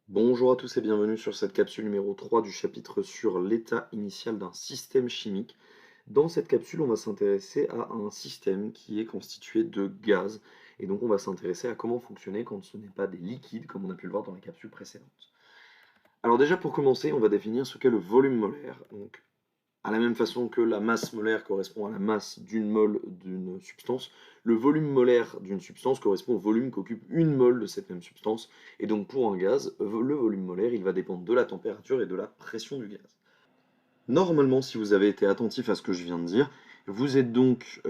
Bonjour à tous et bienvenue sur cette capsule numéro 3 du chapitre sur l'état initial d'un système chimique. Dans cette capsule, on va s'intéresser à un système qui est constitué de gaz. Et donc, on va s'intéresser à comment fonctionner quand ce n'est pas des liquides, comme on a pu le voir dans la capsule précédente. Alors déjà, pour commencer, on va définir ce qu'est le volume molaire. Donc, à la même façon que la masse molaire correspond à la masse d'une mole d'une substance, le volume molaire d'une substance correspond au volume qu'occupe une mole de cette même substance. Et donc pour un gaz, le volume molaire, il va dépendre de la température et de la pression du gaz. Normalement, si vous avez été attentif à ce que je viens de dire, vous êtes donc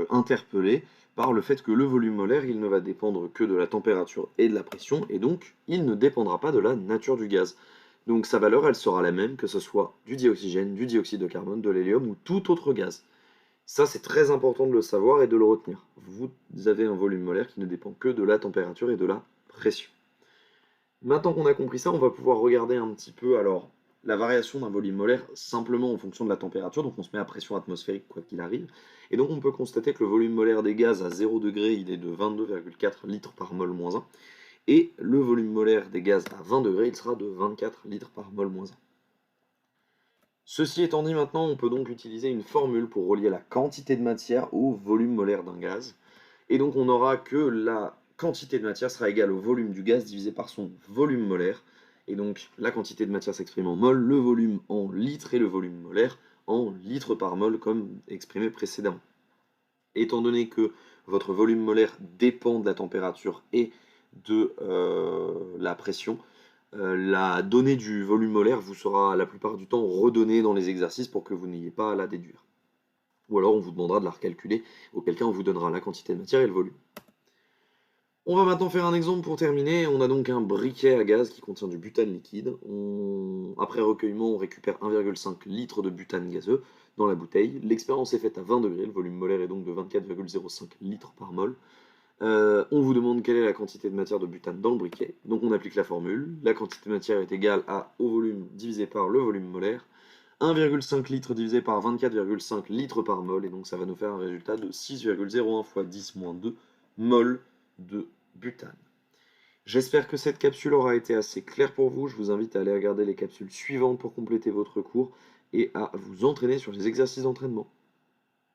interpellé par le fait que le volume molaire, il ne va dépendre que de la température et de la pression, et donc il ne dépendra pas de la nature du gaz. Donc sa valeur, elle sera la même que ce soit du dioxygène, du dioxyde de carbone, de l'hélium ou tout autre gaz. Ça, c'est très important de le savoir et de le retenir. Vous avez un volume molaire qui ne dépend que de la température et de la pression. Maintenant qu'on a compris ça, on va pouvoir regarder un petit peu alors la variation d'un volume molaire simplement en fonction de la température. Donc on se met à pression atmosphérique quoi qu'il arrive. Et donc on peut constater que le volume molaire des gaz à 0 degré, il est de 22,4 litres par mol moins 1. Et le volume molaire des gaz à 20 degrés, il sera de 24 litres par mol moins 1. Ceci étant dit, maintenant, on peut donc utiliser une formule pour relier la quantité de matière au volume molaire d'un gaz. Et donc on aura que la quantité de matière sera égale au volume du gaz divisé par son volume molaire. Et donc la quantité de matière s'exprime en mol, le volume en litres et le volume molaire en litres par mol comme exprimé précédemment. Étant donné que votre volume molaire dépend de la température et de la pression, la donnée du volume molaire vous sera la plupart du temps redonnée dans les exercices pour que vous n'ayez pas à la déduire. Ou alors on vous demandera de la recalculer, auquel cas on vous donnera la quantité de matière et le volume. On va maintenant faire un exemple pour terminer. On a donc un briquet à gaz qui contient du butane liquide. Après recueillement, on récupère 1,5 litre de butane gazeux dans la bouteille. L'expérience est faite à 20 degrés, le volume molaire est donc de 24,05 litres par mol. On vous demande quelle est la quantité de matière de butane dans le briquet. Donc on applique la formule. La quantité de matière est égale au volume divisé par le volume molaire. 1,5 litre divisé par 24,5 litres par mol. Et donc ça va nous faire un résultat de 6,01 fois 10 moins 2 mol de butane. J'espère que cette capsule aura été assez claire pour vous. Je vous invite à aller regarder les capsules suivantes pour compléter votre cours et à vous entraîner sur les exercices d'entraînement.